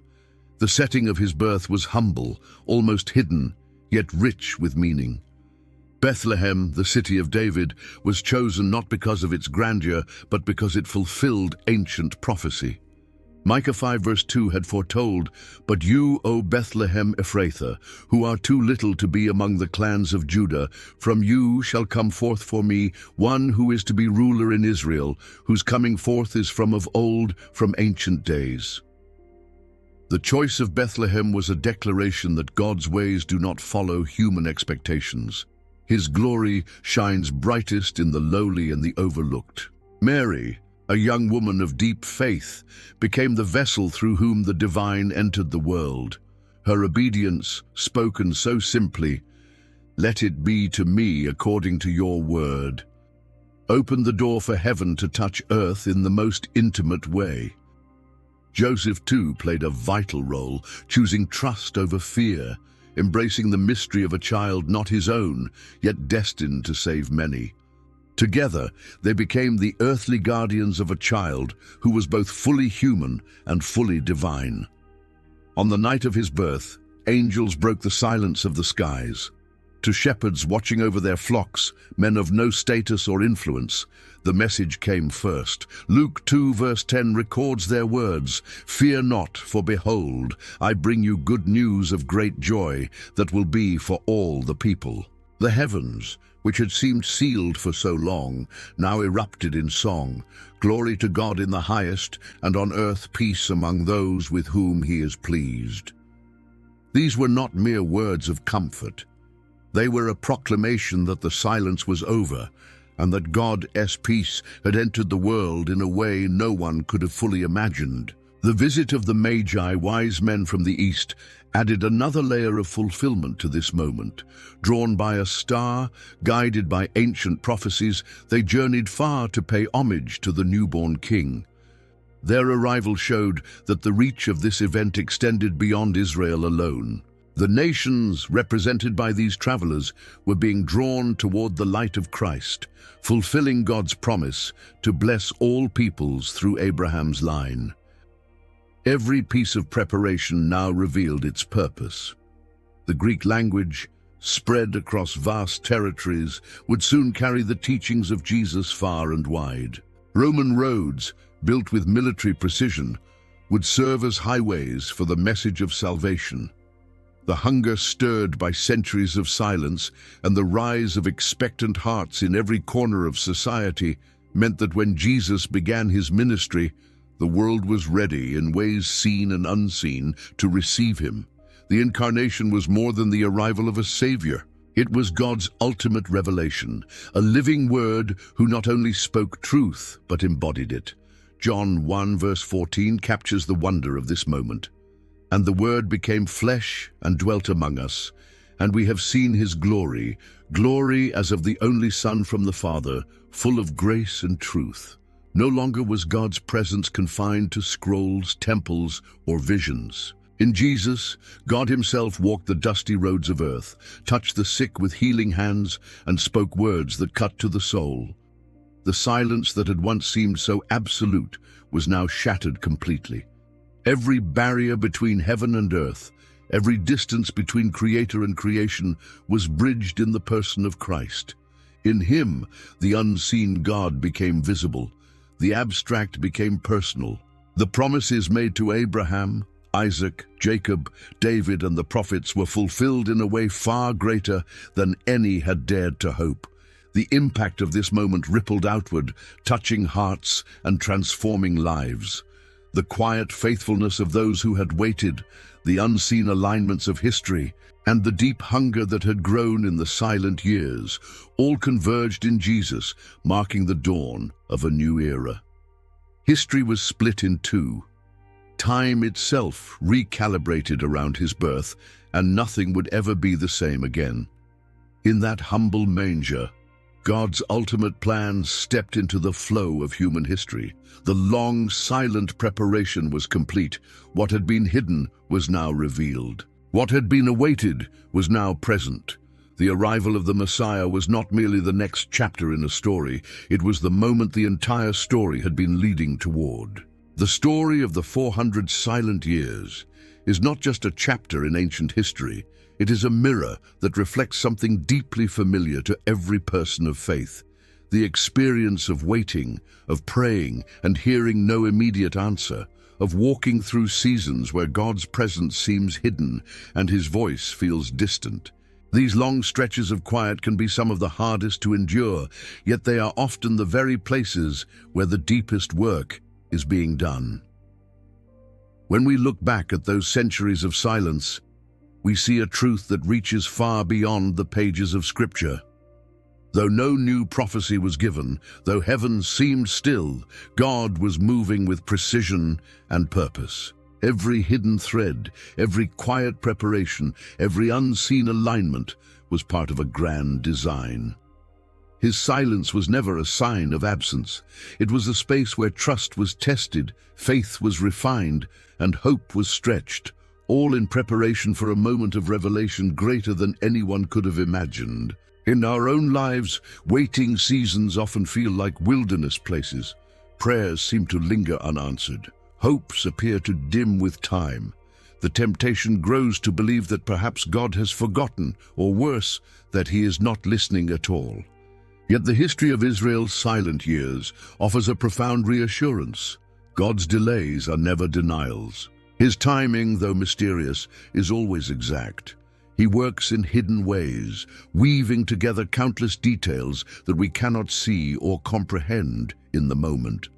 The setting of his birth was humble, almost hidden, yet rich with meaning. Bethlehem, the city of David, was chosen not because of its grandeur, but because it fulfilled ancient prophecy. Micah 5 verse 2 had foretold, "But you, O Bethlehem Ephrathah, who are too little to be among the clans of Judah, from you shall come forth for me one who is to be ruler in Israel, whose coming forth is from of old, from ancient days." The choice of Bethlehem was a declaration that God's ways do not follow human expectations. His glory shines brightest in the lowly and the overlooked. Mary, a young woman of deep faith, became the vessel through whom the divine entered the world. Her obedience, spoken so simply, "Let it be to me according to your word," opened the door for heaven to touch earth in the most intimate way. Joseph, too, played a vital role, choosing trust over fear, embracing the mystery of a child not his own, yet destined to save many. Together, they became the earthly guardians of a child who was both fully human and fully divine. On the night of his birth, angels broke the silence of the skies. To shepherds watching over their flocks, men of no status or influence, the message came first. Luke 2 verse 10 records their words, "Fear not, for behold, I bring you good news of great joy that will be for all the people." The heavens, which had seemed sealed for so long, now erupted in song. Glory to God in the highest, and on earth peace among those with whom he is pleased. These were not mere words of comfort. They were a proclamation that the silence was over, and that God's peace had entered the world in a way no one could have fully imagined. The visit of the Magi, wise men from the east, added another layer of fulfillment to this moment. Drawn by a star, guided by ancient prophecies, they journeyed far to pay homage to the newborn king. Their arrival showed that the reach of this event extended beyond Israel alone. The nations, represented by these travelers, were being drawn toward the light of Christ, fulfilling God's promise to bless all peoples through Abraham's line. Every piece of preparation now revealed its purpose. The Greek language, spread across vast territories, would soon carry the teachings of Jesus far and wide. Roman roads, built with military precision, would serve as highways for the message of salvation. The hunger stirred by centuries of silence and the rise of expectant hearts in every corner of society meant that when Jesus began his ministry, the world was ready, in ways seen and unseen, to receive him. The incarnation was more than the arrival of a savior. It was God's ultimate revelation, a living word who not only spoke truth, but embodied it. John 1 verse 14 captures the wonder of this moment. "And the Word became flesh and dwelt among us, and we have seen his glory, glory as of the only Son from the Father, full of grace and truth." No longer was God's presence confined to scrolls, temples, or visions. In Jesus, God himself walked the dusty roads of earth, touched the sick with healing hands, and spoke words that cut to the soul. The silence that had once seemed so absolute was now shattered completely. Every barrier between heaven and earth, every distance between creator and creation was bridged in the person of Christ. In him, the unseen God became visible. The abstract became personal. The promises made to Abraham, Isaac, Jacob, David, and the prophets were fulfilled in a way far greater than any had dared to hope. The impact of this moment rippled outward, touching hearts and transforming lives. The quiet faithfulness of those who had waited, the unseen alignments of history, and the deep hunger that had grown in the silent years, all converged in Jesus, marking the dawn of a new era. History was split in two. Time itself recalibrated around his birth, and nothing would ever be the same again. In that humble manger, God's ultimate plan stepped into the flow of human history. The long, silent preparation was complete. What had been hidden was now revealed. What had been awaited was now present. The arrival of the Messiah was not merely the next chapter in a story, it was the moment the entire story had been leading toward. The story of the 400 silent years is not just a chapter in ancient history, it is a mirror that reflects something deeply familiar to every person of faith. The experience of waiting, of praying and hearing no immediate answer, of walking through seasons where God's presence seems hidden and his voice feels distant. These long stretches of quiet can be some of the hardest to endure, yet they are often the very places where the deepest work is being done. When we look back at those centuries of silence, we see a truth that reaches far beyond the pages of Scripture. Though no new prophecy was given, though heaven seemed still, God was moving with precision and purpose. Every hidden thread, every quiet preparation, every unseen alignment was part of a grand design. His silence was never a sign of absence. It was a space where trust was tested, faith was refined, and hope was stretched, all in preparation for a moment of revelation greater than anyone could have imagined. In our own lives, waiting seasons often feel like wilderness places. Prayers seem to linger unanswered. Hopes appear to dim with time. The temptation grows to believe that perhaps God has forgotten, or worse, that he is not listening at all. Yet the history of Israel's silent years offers a profound reassurance. God's delays are never denials. His timing, though mysterious, is always exact. He works in hidden ways, weaving together countless details that we cannot see or comprehend in the moment.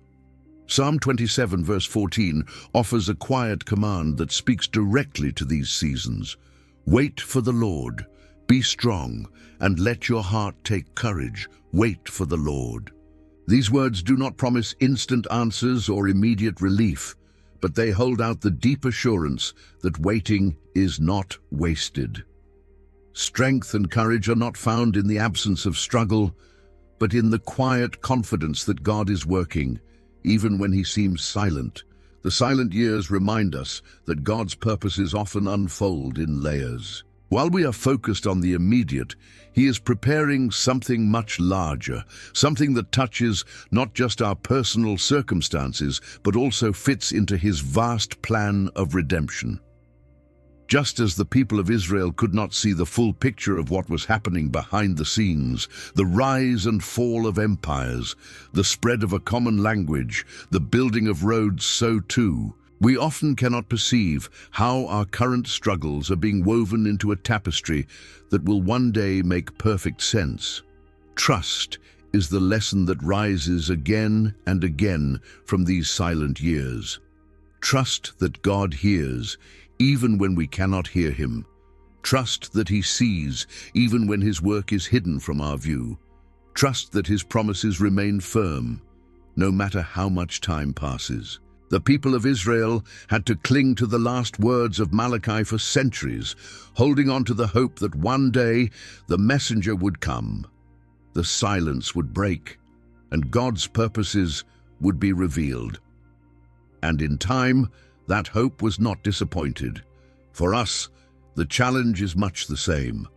Psalm 27 verse 14 offers a quiet command that speaks directly to these seasons. Wait for the Lord, be strong, and let your heart take courage. Wait for the Lord. These words do not promise instant answers or immediate relief, but they hold out the deep assurance that waiting is not wasted. Strength and courage are not found in the absence of struggle, but in the quiet confidence that God is working, even when he seems silent. The silent years remind us that God's purposes often unfold in layers. While we are focused on the immediate, he is preparing something much larger, something that touches not just our personal circumstances, but also fits into his vast plan of redemption. Just as the people of Israel could not see the full picture of what was happening behind the scenes, the rise and fall of empires, the spread of a common language, the building of roads, so too, we often cannot perceive how our current struggles are being woven into a tapestry that will one day make perfect sense. Trust is the lesson that rises again and again from these silent years. Trust that God hears, even when we cannot hear him. Trust that he sees, even when his work is hidden from our view. Trust that his promises remain firm, no matter how much time passes. The people of Israel had to cling to the last words of Malachi for centuries, holding on to the hope that one day the messenger would come. The silence would break, and God's purposes would be revealed. And in time, that hope was not disappointed. For us, the challenge is much the same.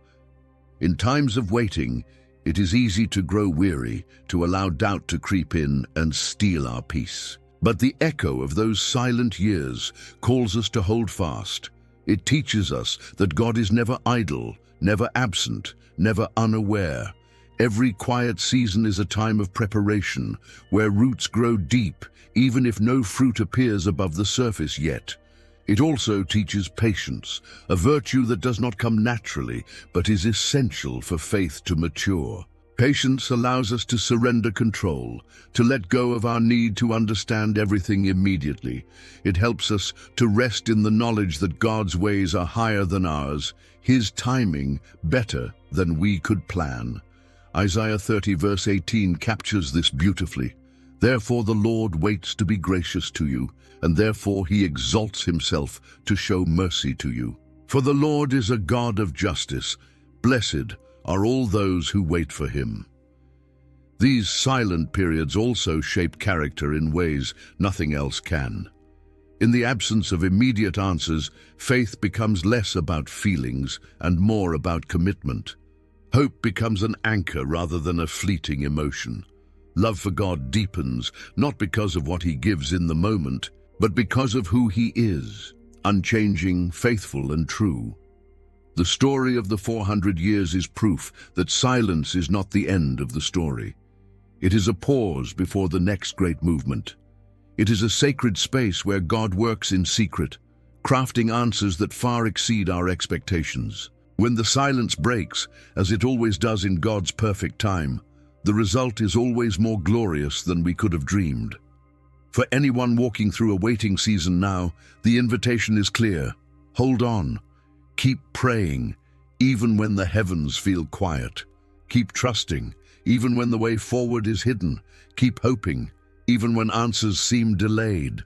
In times of waiting, it is easy to grow weary, to allow doubt to creep in and steal our peace. But the echo of those silent years calls us to hold fast. It teaches us that God is never idle, never absent, never unaware. Every quiet season is a time of preparation, where roots grow deep, even if no fruit appears above the surface yet. It also teaches patience, a virtue that does not come naturally, but is essential for faith to mature. Patience allows us to surrender control, to let go of our need to understand everything immediately. It helps us to rest in the knowledge that God's ways are higher than ours, His timing better than we could plan. Isaiah 30 verse 18 captures this beautifully. Therefore the Lord waits to be gracious to you, and therefore He exalts Himself to show mercy to you. For the Lord is a God of justice. Blessed are all those who wait for Him. These silent periods also shape character in ways nothing else can. In the absence of immediate answers, faith becomes less about feelings and more about commitment. Hope becomes an anchor rather than a fleeting emotion. Love for God deepens, not because of what He gives in the moment, but because of who He is, unchanging, faithful, and true. The story of the 400 years is proof that silence is not the end of the story. It is a pause before the next great movement. It is a sacred space where God works in secret, crafting answers that far exceed our expectations. When the silence breaks, as it always does in God's perfect time, the result is always more glorious than we could have dreamed. For anyone walking through a waiting season now, the invitation is clear. Hold on. Keep praying, even when the heavens feel quiet. Keep trusting, even when the way forward is hidden. Keep hoping, even when answers seem delayed.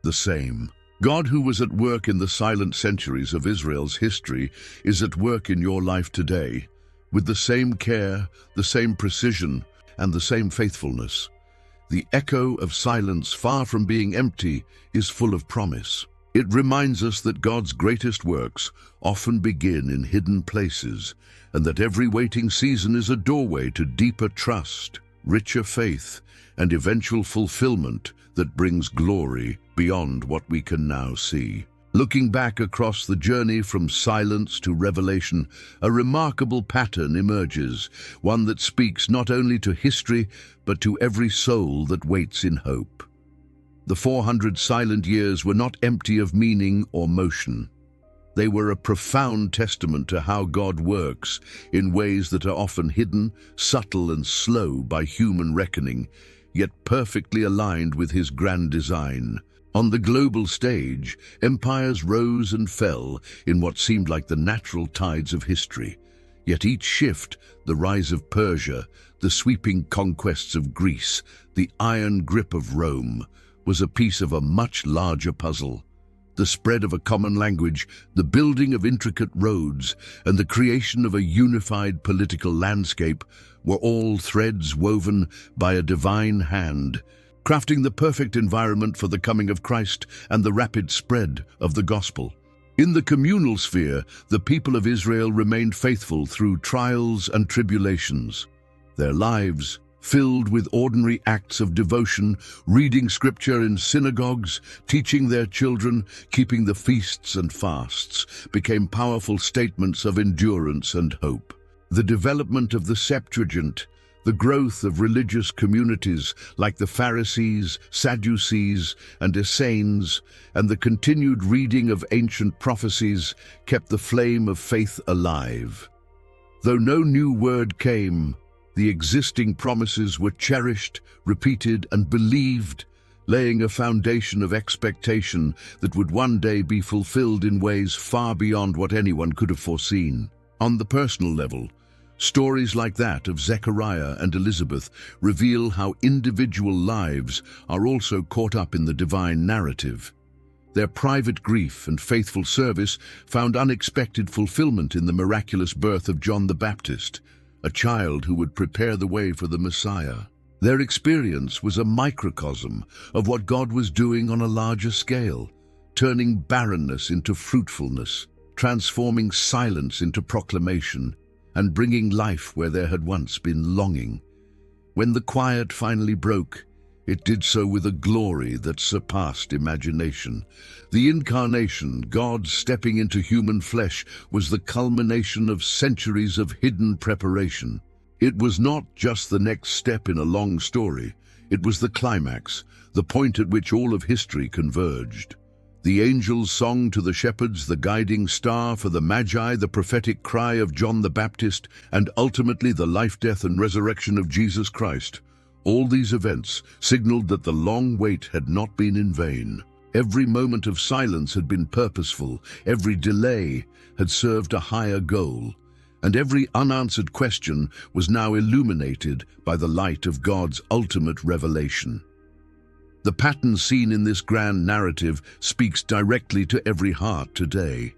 The same. God, who was at work in the silent centuries of Israel's history, is at work in your life today, with the same care, the same precision, and the same faithfulness. The echo of silence, far from being empty, is full of promise. It reminds us that God's greatest works often begin in hidden places, and that every waiting season is a doorway to deeper trust, richer faith, and eventual fulfillment that brings glory beyond what we can now see. Looking back across the journey from silence to revelation, a remarkable pattern emerges, one that speaks not only to history, but to every soul that waits in hope. The 400 silent years were not empty of meaning or motion. They were a profound testament to how God works in ways that are often hidden, subtle, and slow by human reckoning, yet perfectly aligned with His grand design. On the global stage, empires rose and fell in what seemed like the natural tides of history. Yet each shift, the rise of Persia, the sweeping conquests of Greece, the iron grip of Rome, was a piece of a much larger puzzle. The spread of a common language, the building of intricate roads, and the creation of a unified political landscape were all threads woven by a divine hand, crafting the perfect environment for the coming of Christ and the rapid spread of the gospel. In the communal sphere, the people of Israel remained faithful through trials and tribulations. Their lives, filled with ordinary acts of devotion, reading scripture in synagogues, teaching their children, keeping the feasts and fasts, became powerful statements of endurance and hope. The development of the Septuagint, the growth of religious communities like the Pharisees, Sadducees, and Essenes, and the continued reading of ancient prophecies kept the flame of faith alive. Though no new word came, the existing promises were cherished, repeated, and believed, laying a foundation of expectation that would one day be fulfilled in ways far beyond what anyone could have foreseen. On the personal level, stories like that of Zechariah and Elizabeth reveal how individual lives are also caught up in the divine narrative. Their private grief and faithful service found unexpected fulfillment in the miraculous birth of John the Baptist, a child who would prepare the way for the Messiah. Their experience was a microcosm of what God was doing on a larger scale, turning barrenness into fruitfulness, transforming silence into proclamation, and bringing life where there had once been longing. When the quiet finally broke, it did so with a glory that surpassed imagination. The incarnation, God stepping into human flesh, was the culmination of centuries of hidden preparation. It was not just the next step in a long story, it was the climax, the point at which all of history converged. The angel's song to the shepherds, the guiding star for the Magi, the prophetic cry of John the Baptist, and ultimately the life, death, and resurrection of Jesus Christ. All these events signaled that the long wait had not been in vain. Every moment of silence had been purposeful, every delay had served a higher goal, and every unanswered question was now illuminated by the light of God's ultimate revelation. The pattern seen in this grand narrative speaks directly to every heart today.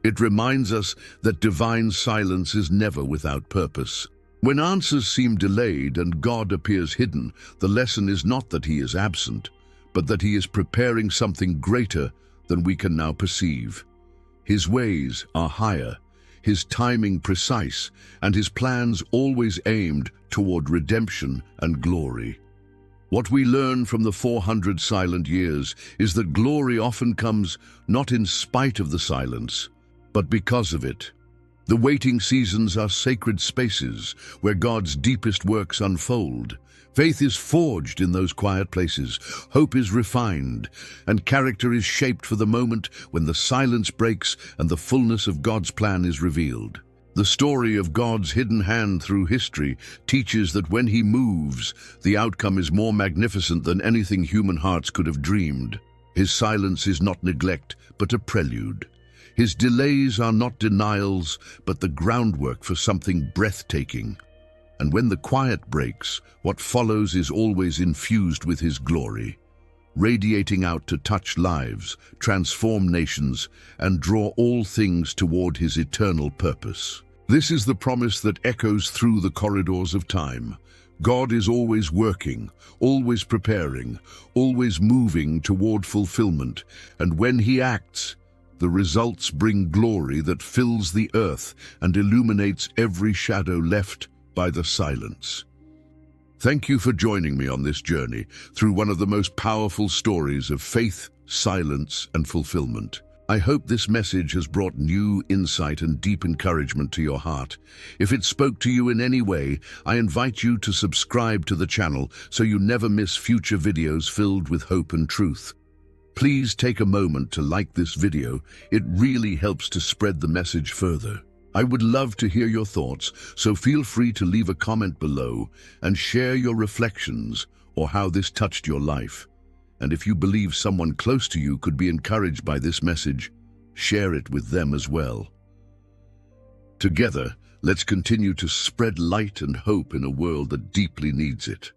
It reminds us that divine silence is never without purpose. When answers seem delayed and God appears hidden, the lesson is not that he is absent, but that he is preparing something greater than we can now perceive. His ways are higher, his timing precise, and his plans always aimed toward redemption and glory. What we learn from the 400 silent years is that glory often comes not in spite of the silence, but because of it. The waiting seasons are sacred spaces where God's deepest works unfold. Faith is forged in those quiet places, hope is refined, and character is shaped for the moment when the silence breaks and the fullness of God's plan is revealed. The story of God's hidden hand through history teaches that when he moves, the outcome is more magnificent than anything human hearts could have dreamed. His silence is not neglect, but a prelude. His delays are not denials, but the groundwork for something breathtaking. And when the quiet breaks, what follows is always infused with his glory, radiating out to touch lives, transform nations, and draw all things toward his eternal purpose. This is the promise that echoes through the corridors of time. God is always working, always preparing, always moving toward fulfillment, and when he acts, the results bring glory that fills the earth and illuminates every shadow left by the silence. Thank you for joining me on this journey through one of the most powerful stories of faith, silence, and fulfillment. I hope this message has brought new insight and deep encouragement to your heart. If it spoke to you in any way, I invite you to subscribe to the channel so you never miss future videos filled with hope and truth. Please take a moment to like this video. It really helps to spread the message further. I would love to hear your thoughts, so feel free to leave a comment below and share your reflections or how this touched your life. And if you believe someone close to you could be encouraged by this message, share it with them as well. Together, let's continue to spread light and hope in a world that deeply needs it.